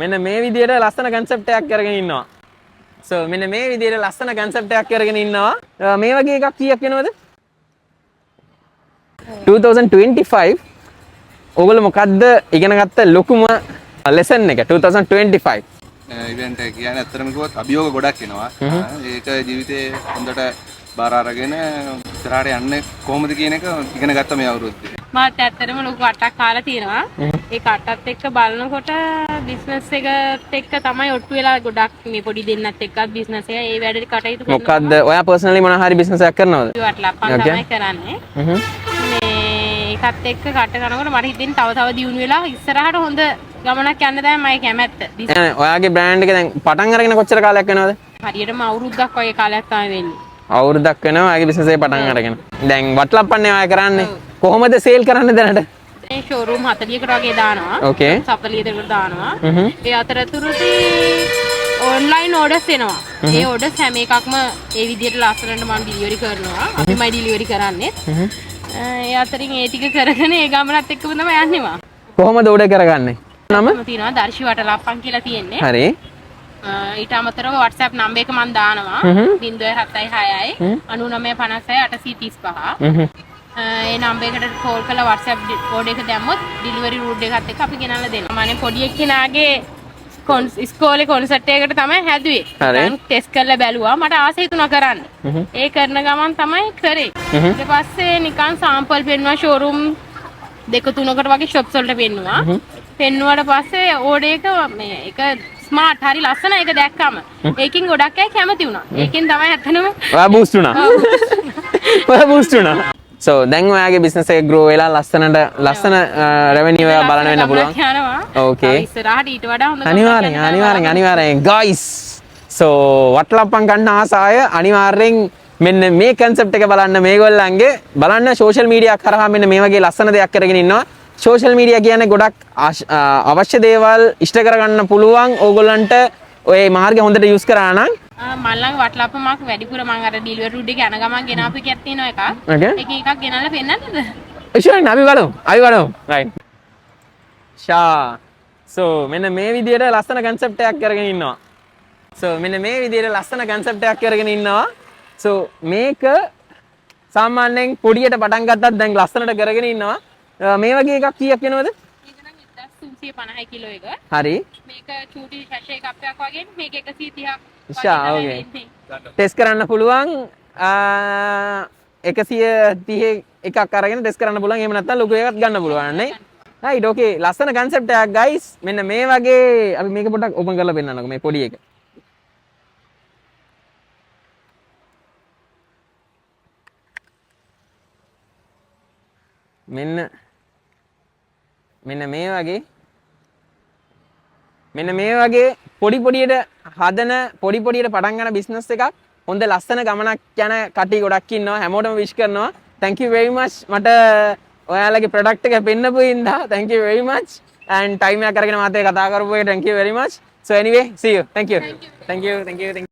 මෙන්න මේ විදිහට ලස්සන concept එකක් අරගෙන ඉන්නවා. So මෙන්න මේ විදිහට ලස්සන concept එකක් අරගෙන ඉන්නවා. මේ වගේ එකක් කීයක් වෙනවද? 2025 ඔයගොල්ලෝ මොකද්ද ඉගෙන ගත්ත ලොකුම lesson එක 2025? ඉවෙන්ට් එක කියන්නේ ඇත්තටම කිව්වොත් අභියෝග ගොඩක් එනවා. ඒක ජීවිතේ හොඳට බාර අරගෙන ඉස්සරහට යන්නේ කොහොමද කියන එක ඉගෙන ගත්තා මේ අවුරුද්දේ. මාත් ඇත්තටම ලොකු අටක් කාලා තියෙනවා. ඒ කටත් එක්ක බලනකොට බිස්නස් එකත් එක්ක තමයි ඔට්ටු වෙලා ගොඩක් මේ පොඩි දෙන්නත් එක්කත් බිස්නස් එක ඒ වැඩේ කටයුතු කරනවා. මොකද්ද ඔයා පර්සනලි මොන හරි බිස්නස් එකක් කරනවද? වටලප්පන් තමයි කරන්නේ. මේ ඒකත් එක්ක කට කරනකොට මට හිතෙන්නේ තව දියුණු වෙලා ඉස්සරහට හොඳ ගමනක් යන්න තමයි මගේ කැමැත්ත. ඔයාගේ බ්‍රෑන්ඩ් එක දැන් පටන් අරගෙන කොච්චර කාලයක් වෙනවද? හරියටම අවුරුද්දක් වගේ කාලයක් තමයි වෙන්නේ. අවුරුද්දක් වෙනවා ඔයාගේ බිස්නස් එක පටන් අරගෙන. දැන් වටලප්පන්නේ ඔයා කරන්නේ. කොහොමද සේල් කරන්නේ දැනට? දැන් ෂෝරූම් 40කට වගේ දානවා. ඕකේ. 40කට දානවා. ඒ අතරතුරදී ඔන්ලයින් ඕඩර්ස් එනවා. ඒ ඕඩර්ස් හැම එකක්ම ඒ විදිහට ලස්සනට මම ඩිලිවරි කරනවා. අපිමයි ඩිලිවරි කරන්නේ. ඒ අතරින් ඒ ටික කරගෙන ඒ ගමනත් එක්කම තමයි යන්නේ මම. කොහොමද ඕඩර් කරගන්නේ? නම තියෙනවා දර්ශි වටලප්පන් කියලා තියෙන්නේ. හරි. ඊට අමතරව WhatsApp නම්බර් එක මම දානවා 076යි 9956 835. ඒ නම්බර් එකට කෝල් කරලා WhatsApp කෝඩ් එක දැම්මොත් ඩිලිවරි රූට් එකත් එක්ක අපි ගෙනල්ලා දෙනවා. මම පොඩි එක්කෙනාගේ ඉස්කෝලේ කොන්සර්ට් එකකට තමයි හැදුවේ. දැන් ටෙස්ට් කරලා බැලුවා. මට ආසයි හිතුණා කරන්න. ඒ කරන ගමන් තමයි කරේ. ඊට පස්සේ නිකන් සාම්පල් පෙන්නුවා ෂෝරූම් 2-3කට වගේ shops වලට පෙන්නුවා. පෙන්නුවාට පස්සේ ඕඩර් එක මේ එක ස්මාර්ට් හරි ලස්සන එක දැක්කම ඒකෙන් ගොඩක් අය කැමති වුණා. ඒකෙන් තමයි ඇත්තනම ඔයා බූස්ට් වුණා. ඔයා බූස්ට් වුණා. So දැන් ඔයාගේ බිස්නස් එක grow වෙලා ලස්සන revenue එක බලන්න වෙන්න පුළුවන්. Okay. ඉස්සරහට ඊට වඩා හොඳ අනිවාර්යෙන් guys. So වටලප්පන් ගන්න ආසාය අනිවාර්යෙන් මෙන්න මේ concept එක බලන්න මේගොල්ලන්ගේ බලන්න social media කරා මෙන්න මේ වගේ ලස්සන දෙයක් කරගෙන ඉන්නවා. social media කියන්නේ ගොඩක් අවශ්‍ය දේවල් ඉෂ්ට කරගන්න පුළුවන් ඕගොල්ලන්ට ඔය මාර්ගය හොඳට use කරා නම් මම ළඟ වටලප්ප මාක් වැඩිපුර මම අර ඩිලිවරි රූට් එක යන ගමන් ගෙනාපු එකක් තියෙනවා එකක්. එකක් ගෙනල්ලා පෙන්නන්නද? ෂුවර් අපි බලමු. right. So මෙන්න මේ විදියට ලස්සන concept එකක් කරගෙන ඉන්නවා. So මේක සාමාන්‍යයෙන් පොඩියට පටන් ගත්තත් දැන් ලස්සනට කරගෙන ඉන්නවා. මේ වගේ එකක් කීයක් වෙනවද? මේක නම් 1350 කිලෝ එක. හරි. මේක චූටි ශෂේ එකක් වගේ මේක 130ක්. okay. ටෙස්ට් කරන්න පුළුවන් 130 එකක් අරගෙන ටෙස්ට් කරන්න පුළුවන්. එහෙම නැත්නම් ලොකු එකක් ගන්න පුළුවන් නේ. right okay. ලස්සන concept එකක් guys. මෙන්න මේ වගේ අපි මේක පොඩ්ඩක් open කරලා පෙන්නන්නකෝ මේ පොඩි එක. මෙන්න මේ වගේ පොඩියට හදන පොඩියට පටන් ගන්න බිස්නස් එකක් හොඳ ලස්සන ගමනක් යන කටි ගොඩක් ඉන්නවා. හැමෝටම විශ් කරනවා. thank you very much මට ඔයාලගේ product එක පෙන්නපු ඉඳා thank you very much and time එකක් අරගෙන මාත් එක්ක කතා කරපු එක thank you very much. So anyway see you. thank you.